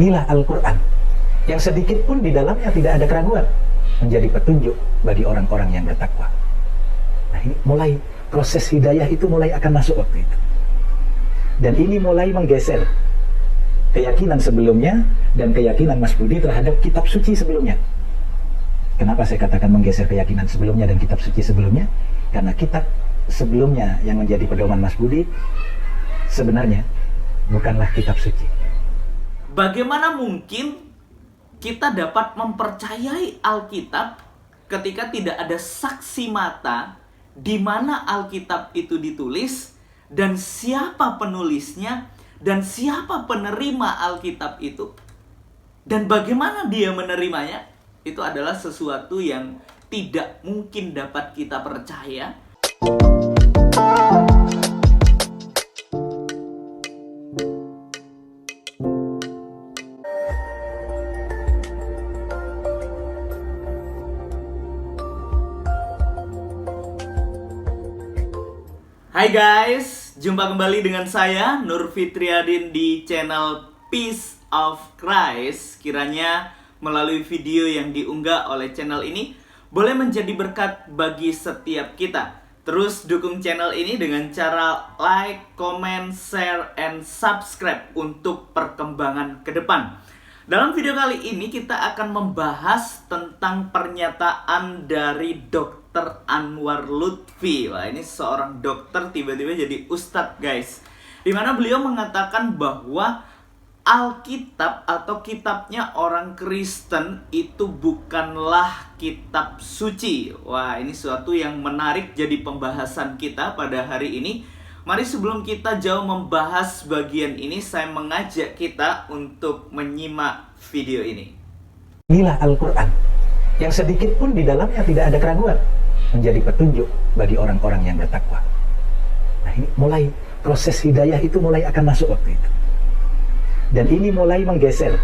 Inilah Al-Quran, yang sedikit pun di dalamnya tidak ada keraguan, menjadi petunjuk bagi orang-orang yang bertakwa. Nah, ini mulai proses hidayah itu mulai akan masuk waktu itu. Dan ini mulai menggeser keyakinan sebelumnya dan keyakinan Mas Budi terhadap kitab suci sebelumnya. Kenapa saya katakan menggeser keyakinan sebelumnya dan kitab suci sebelumnya? Karena kitab sebelumnya yang menjadi pedoman Mas Budi sebenarnya bukanlah kitab suci. Bagaimana mungkin kita dapat mempercayai Alkitab ketika tidak ada saksi mata di mana Alkitab itu ditulis dan siapa penulisnya dan siapa penerima Alkitab itu dan bagaimana dia menerimanya? Itu adalah sesuatu yang tidak mungkin dapat kita percaya. Hai guys, jumpa kembali dengan saya Nur Fitriadin di channel Peace of Christ. Kiranya melalui video yang diunggah oleh channel ini boleh menjadi berkat bagi setiap kita. Terus dukung channel ini dengan cara like, comment, share, and subscribe untuk perkembangan ke depan. Dalam video kali ini kita akan membahas tentang pernyataan dari Dr. Anwar Lutfi. Wah, ini seorang dokter tiba-tiba jadi ustadz guys. Dimana beliau mengatakan bahwa Alkitab atau kitabnya orang Kristen itu bukanlah kitab suci. Wah, ini suatu yang menarik jadi pembahasan kita pada hari ini. Mari sebelum kita jauh membahas bagian ini, saya mengajak kita untuk menyimak video ini. Inilah Al-Quran, yang sedikit pun di dalamnya tidak ada keraguan, menjadi petunjuk bagi orang-orang yang bertakwa. Nah, ini mulai proses hidayah itu mulai akan masuk waktu itu. Dan ini mulai menggeser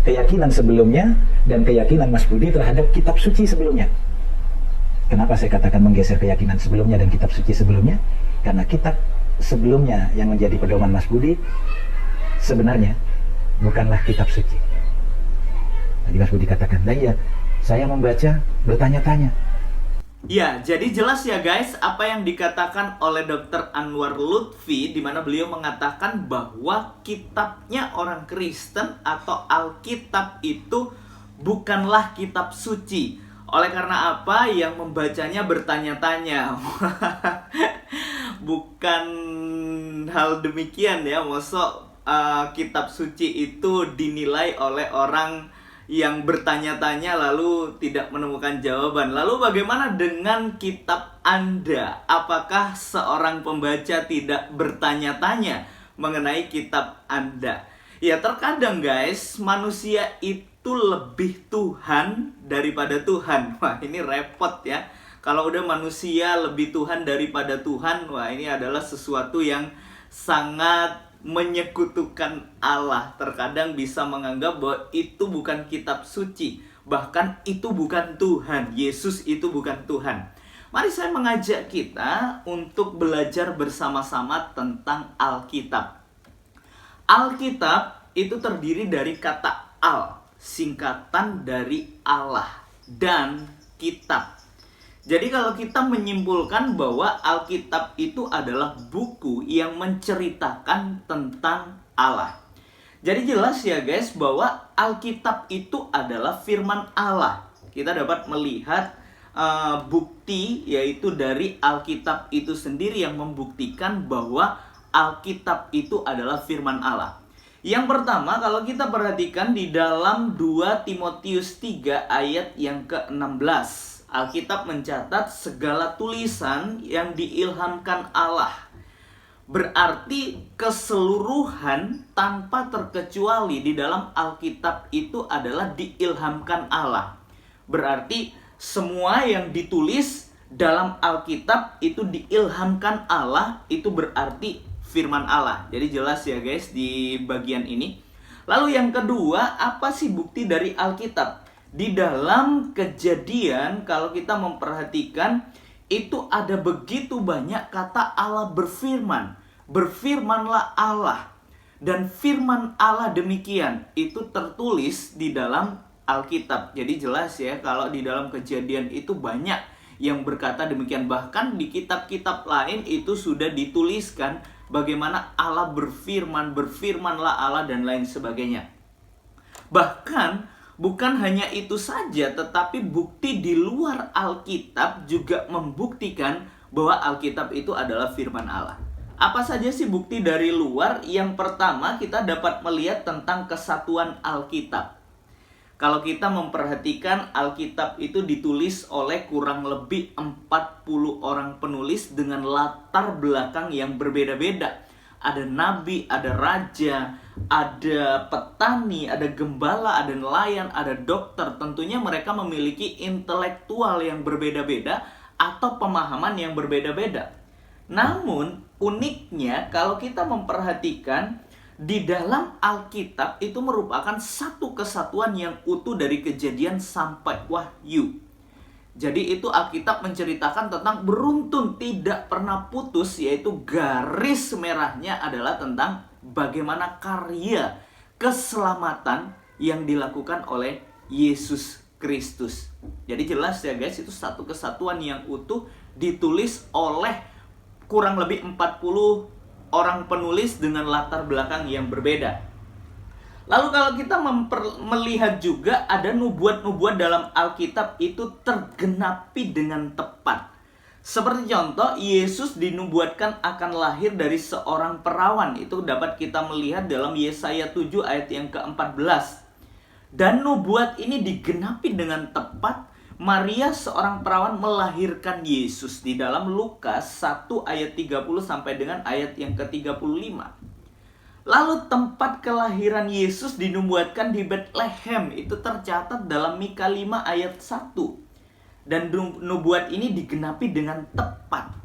keyakinan sebelumnya dan keyakinan Mas Budi terhadap kitab suci sebelumnya. Kenapa saya katakan menggeser keyakinan sebelumnya dan kitab suci sebelumnya? Karena kitab sebelumnya yang menjadi pedoman Mas Budi sebenarnya bukanlah kitab suci. Tadi Mas Budi katakan, nah iya, saya membaca bertanya-tanya. Ya, jadi jelas ya guys apa yang dikatakan oleh Dr. Anwar Lutfi, di mana beliau mengatakan bahwa kitabnya orang Kristen atau Alkitab itu bukanlah kitab suci. Oleh karena apa? Yang membacanya bertanya-tanya. Bukan hal demikian ya. Maksud kitab suci itu dinilai oleh orang yang bertanya-tanya lalu tidak menemukan jawaban. Lalu bagaimana dengan kitab Anda? Apakah seorang pembaca tidak bertanya-tanya mengenai kitab Anda? Ya, terkadang guys, manusia itu lebih Tuhan daripada Tuhan. Wah, ini repot ya. Kalau udah manusia lebih Tuhan daripada Tuhan, wah ini adalah sesuatu yang sangat menyekutukan Allah. Terkadang bisa menganggap bahwa itu bukan kitab suci, bahkan itu bukan Tuhan. Yesus itu bukan Tuhan. Mari saya mengajak kita untuk belajar bersama-sama tentang Alkitab. Alkitab itu terdiri dari kata Al, singkatan dari Allah, dan kitab. Jadi kalau kita menyimpulkan bahwa Alkitab itu adalah buku yang menceritakan tentang Allah. Jadi jelas ya guys bahwa Alkitab itu adalah firman Allah. Kita dapat melihat bukti yaitu dari Alkitab itu sendiri yang membuktikan bahwa Alkitab itu adalah firman Allah. Yang pertama, kalau kita perhatikan di dalam 2 Timotius 3 ayat yang ke-16. Alkitab mencatat segala tulisan yang diilhamkan Allah. Berarti keseluruhan tanpa terkecuali di dalam Alkitab itu adalah diilhamkan Allah. Berarti semua yang ditulis dalam Alkitab itu diilhamkan Allah, itu berarti firman Allah. Jadi jelas ya guys di bagian ini. Lalu yang kedua, apa sih bukti dari Alkitab? Di dalam Kejadian, kalau kita memperhatikan, itu ada begitu banyak kata Allah berfirman. Berfirmanlah Allah. Dan firman Allah demikian itu tertulis di dalam Alkitab. Jadi jelas ya, kalau di dalam Kejadian itu banyak yang berkata demikian. Bahkan di kitab-kitab lain itu sudah dituliskan bagaimana Allah berfirman, berfirmanlah Allah dan lain sebagainya. Bahkan bukan hanya itu saja, tetapi bukti di luar Alkitab juga membuktikan bahwa Alkitab itu adalah firman Allah. Apa saja sih bukti dari luar? Yang pertama, kita dapat melihat tentang kesatuan Alkitab. Kalau kita memperhatikan, Alkitab itu ditulis oleh kurang lebih 40 orang penulis dengan latar belakang yang berbeda-beda. Ada nabi, ada raja, ada petani, ada gembala, ada nelayan, ada dokter. Tentunya mereka memiliki intelektual yang berbeda-beda atau pemahaman yang berbeda-beda. Namun, uniknya kalau kita memperhatikan, di dalam Alkitab itu merupakan satu kesatuan yang utuh dari Kejadian sampai Wahyu. Jadi itu Alkitab menceritakan tentang beruntun tidak pernah putus, yaitu garis merahnya adalah tentang bagaimana karya keselamatan yang dilakukan oleh Yesus Kristus. Jadi jelas ya guys, itu satu kesatuan yang utuh ditulis oleh kurang lebih 40 orang penulis dengan latar belakang yang berbeda. Lalu kalau kita melihat juga ada nubuat-nubuat dalam Alkitab itu tergenapi dengan tepat. Seperti contoh, Yesus dinubuatkan akan lahir dari seorang perawan. Itu dapat kita melihat dalam Yesaya 7 ayat yang ke-14. Dan nubuat ini digenapi dengan tepat. Maria seorang perawan melahirkan Yesus di dalam Lukas 1 ayat 30 sampai dengan ayat yang ke-35. Lalu tempat kelahiran Yesus dinubuatkan di Bethlehem. Itu tercatat dalam Mika 5 ayat 1. Dan nubuat ini digenapi dengan tepat.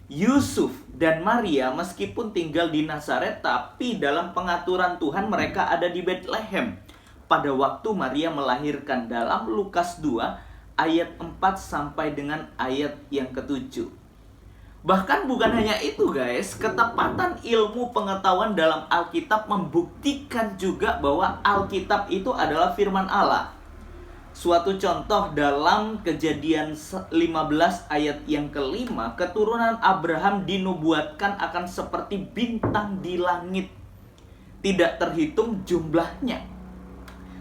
Yusuf dan Maria meskipun tinggal di Nazaret, tapi dalam pengaturan Tuhan mereka ada di Bethlehem pada waktu Maria melahirkan dalam Lukas 2 ayat 4 sampai dengan ayat yang ke-7. Bahkan bukan hanya itu guys, ketepatan ilmu pengetahuan dalam Alkitab membuktikan juga bahwa Alkitab itu adalah firman Allah. Suatu contoh dalam Kejadian 15 ayat yang ke-5, keturunan Abraham dinubuatkan akan seperti bintang di langit, tidak terhitung jumlahnya.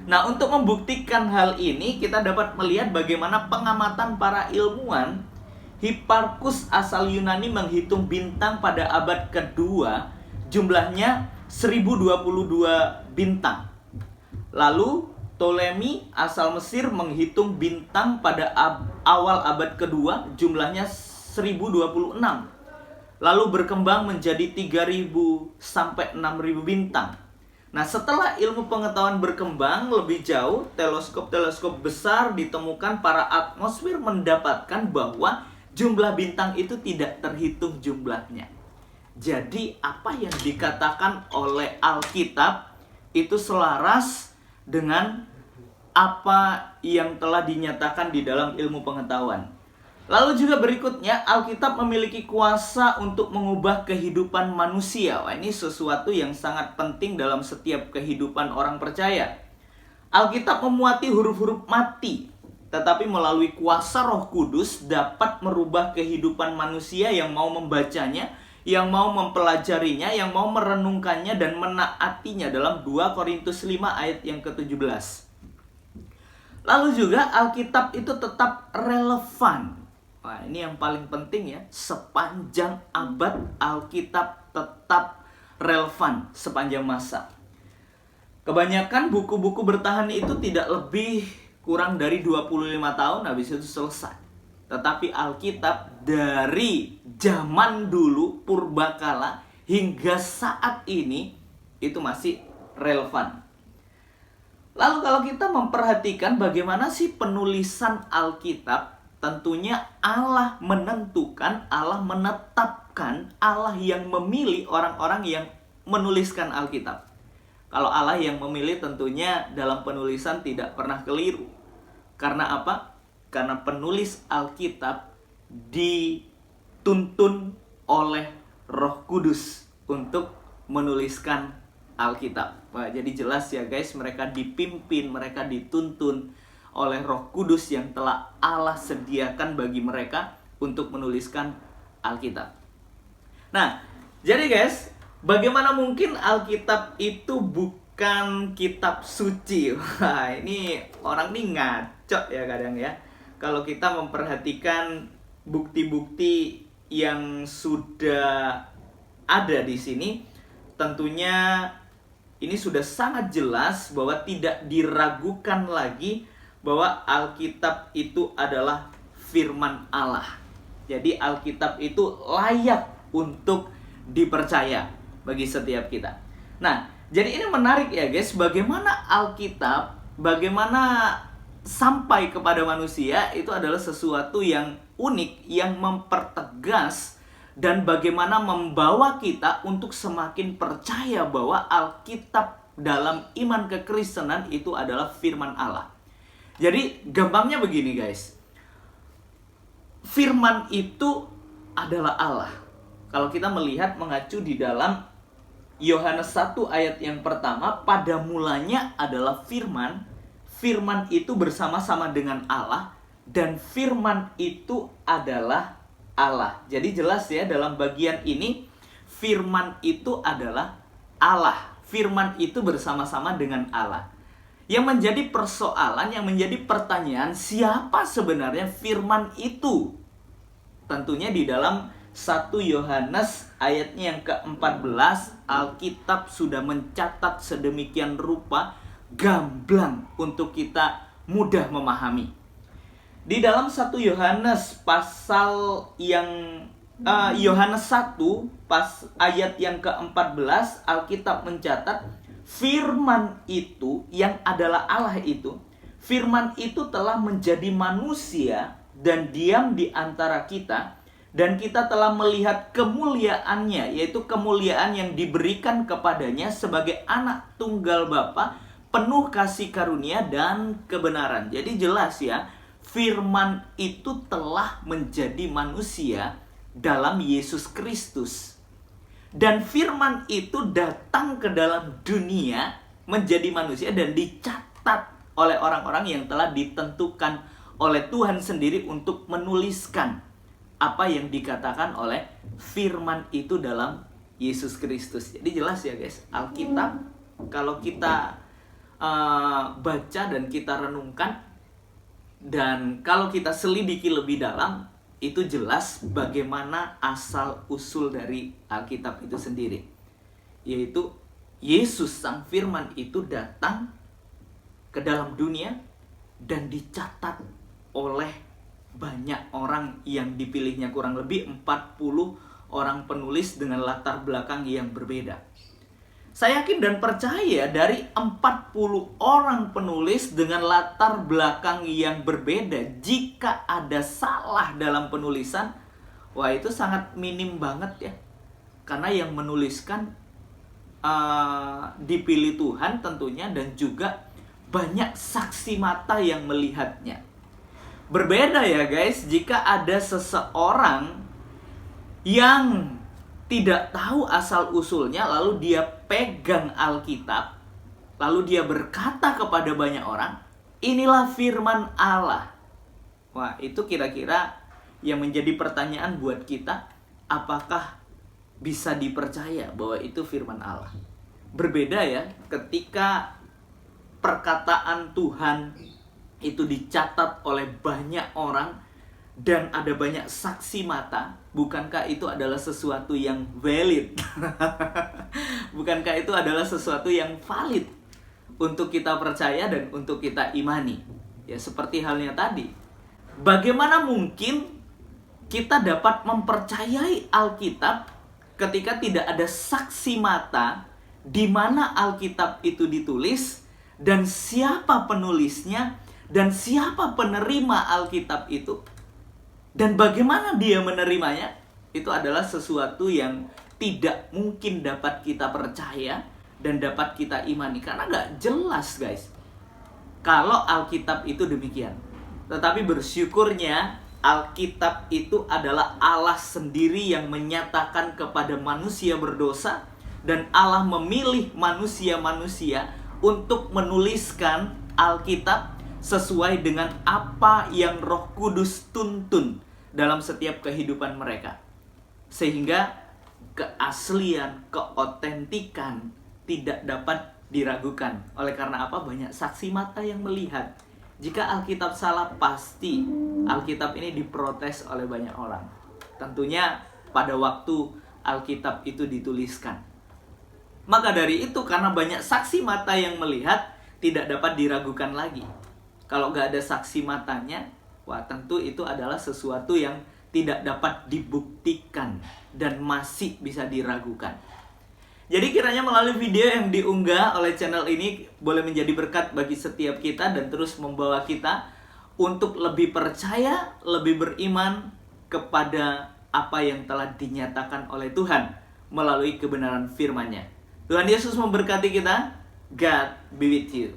Nah, untuk membuktikan hal ini, kita dapat melihat bagaimana pengamatan para ilmuwan. Hipparchus asal Yunani menghitung bintang pada abad kedua, jumlahnya 1022 bintang. Lalu, Ptolemy asal Mesir menghitung bintang pada awal abad kedua, jumlahnya 1026. Lalu berkembang menjadi 3000 sampai 6000 bintang. Nah, setelah ilmu pengetahuan berkembang lebih jauh, teleskop-teleskop besar ditemukan, para atmosfer mendapatkan bahwa jumlah bintang itu tidak terhitung jumlahnya. Jadi, apa yang dikatakan oleh Alkitab itu selaras dengan apa yang telah dinyatakan di dalam ilmu pengetahuan. Lalu juga berikutnya, Alkitab memiliki kuasa untuk mengubah kehidupan manusia. Wah, ini sesuatu yang sangat penting dalam setiap kehidupan orang percaya. Alkitab memuati huruf-huruf mati, tetapi melalui kuasa Roh Kudus dapat merubah kehidupan manusia yang mau membacanya, yang mau mempelajarinya, yang mau merenungkannya dan menaatinya dalam 2 Korintus 5 ayat yang ke-17. Lalu juga Alkitab itu tetap relevan. Nah, ini yang paling penting ya, sepanjang abad Alkitab tetap relevan sepanjang masa. Kebanyakan buku-buku bertahan itu tidak lebih kurang dari 25 tahun, habis itu selesai. Tetapi Alkitab dari zaman dulu, purbakala, hingga saat ini, itu masih relevan. Lalu kalau kita memperhatikan bagaimana sih penulisan Alkitab, tentunya Allah menentukan, Allah menetapkan, Allah yang memilih orang-orang yang menuliskan Alkitab. Kalau Allah yang memilih, tentunya dalam penulisan tidak pernah keliru. Karena apa? Karena penulis Alkitab dituntun oleh Roh Kudus untuk menuliskan Alkitab. Wah, jadi jelas ya guys, mereka dipimpin, mereka dituntun oleh Roh Kudus yang telah Allah sediakan bagi mereka untuk menuliskan Alkitab. Nah, jadi guys, bagaimana mungkin Alkitab itu bukan kitab suci? Wah, ini orang nih ngaco ya kadang ya. Kalau kita memperhatikan bukti-bukti yang sudah ada di sini, tentunya ini sudah sangat jelas bahwa tidak diragukan lagi bahwa Alkitab itu adalah firman Allah. Jadi Alkitab itu layak untuk dipercaya bagi setiap kita. Nah, jadi ini menarik ya guys, bagaimana Alkitab, bagaimana sampai kepada manusia itu adalah sesuatu yang unik, yang mempertegas dan bagaimana membawa kita untuk semakin percaya bahwa Alkitab dalam iman kekristenan itu adalah firman Allah. Jadi gampangnya begini guys, firman itu adalah Allah. Kalau kita melihat mengacu di dalam Yohanes 1 ayat yang pertama, pada mulanya adalah firman, firman itu bersama-sama dengan Allah, dan firman itu adalah Allah. Jadi jelas ya dalam bagian ini, firman itu adalah Allah. Firman itu bersama-sama dengan Allah. Yang menjadi persoalan, yang menjadi pertanyaan, siapa sebenarnya firman itu? Tentunya di dalam 1 Yohanes ayatnya yang ke-14, Alkitab sudah mencatat sedemikian rupa, gamblang untuk kita mudah memahami. Di dalam 1 Yohanes pasal yang Yohanes 1 ayat yang ke-14, Alkitab mencatat firman itu yang adalah Allah itu, firman itu telah menjadi manusia dan diam di antara kita, dan kita telah melihat kemuliaannya, yaitu kemuliaan yang diberikan kepadanya sebagai anak tunggal Bapa, penuh kasih karunia dan kebenaran. Jadi jelas ya, firman itu telah menjadi manusia dalam Yesus Kristus. Dan firman itu datang ke dalam dunia menjadi manusia dan dicatat oleh orang-orang yang telah ditentukan oleh Tuhan sendiri untuk menuliskan apa yang dikatakan oleh firman itu dalam Yesus Kristus. Jadi jelas ya guys, Alkitab kalau kita baca dan kita renungkan, dan kalau kita selidiki lebih dalam, itu jelas bagaimana asal-usul dari Alkitab itu sendiri. Yaitu Yesus sang firman itu datang ke dalam dunia dan dicatat oleh banyak orang yang dipilihnya, kurang lebih 40 orang penulis dengan latar belakang yang berbeda. Saya yakin dan percaya dari 40 orang penulis dengan latar belakang yang berbeda, jika ada salah dalam penulisan, wah itu sangat minim banget ya. Karena yang menuliskan dipilih Tuhan tentunya, dan juga banyak saksi mata yang melihatnya. Berbeda ya guys, jika ada seseorang yang tidak tahu asal-usulnya, lalu dia pegang Alkitab, lalu dia berkata kepada banyak orang, inilah firman Allah. Wah, itu kira-kira yang menjadi pertanyaan buat kita, apakah bisa dipercaya bahwa itu firman Allah? Berbeda ya, ketika perkataan Tuhan itu dicatat oleh banyak orang dan ada banyak saksi mata, bukankah itu adalah sesuatu yang valid? Bukankah itu adalah sesuatu yang valid untuk kita percaya dan untuk kita imani? Ya seperti halnya tadi, bagaimana mungkin kita dapat mempercayai Alkitab ketika tidak ada saksi mata di mana Alkitab itu ditulis, dan siapa penulisnya, dan siapa penerima Alkitab itu, dan bagaimana dia menerimanya? Itu adalah sesuatu yang tidak mungkin dapat kita percaya dan dapat kita imani, karena gak jelas guys kalau Alkitab itu demikian. Tetapi bersyukurnya Alkitab itu adalah Allah sendiri yang menyatakan kepada manusia berdosa Dan Allah memilih manusia-manusia untuk menuliskan Alkitab sesuai dengan apa yang Roh Kudus tuntun dalam setiap kehidupan mereka. Sehingga keaslian, keotentikan tidak dapat diragukan. Oleh karena apa? Banyak saksi mata yang melihat. Jika Alkitab salah, pasti Alkitab ini diprotes oleh banyak orang. Tentunya pada waktu Alkitab itu dituliskan. Maka dari itu, karena banyak saksi mata yang melihat, tidak dapat diragukan lagi. Kalau nggak ada saksi matanya, wah tentu itu adalah sesuatu yang tidak dapat dibuktikan dan masih bisa diragukan. Jadi kiranya melalui video yang diunggah oleh channel ini boleh menjadi berkat bagi setiap kita dan terus membawa kita untuk lebih percaya, lebih beriman kepada apa yang telah dinyatakan oleh Tuhan melalui kebenaran firman-Nya. Tuhan Yesus memberkati kita. God be with you.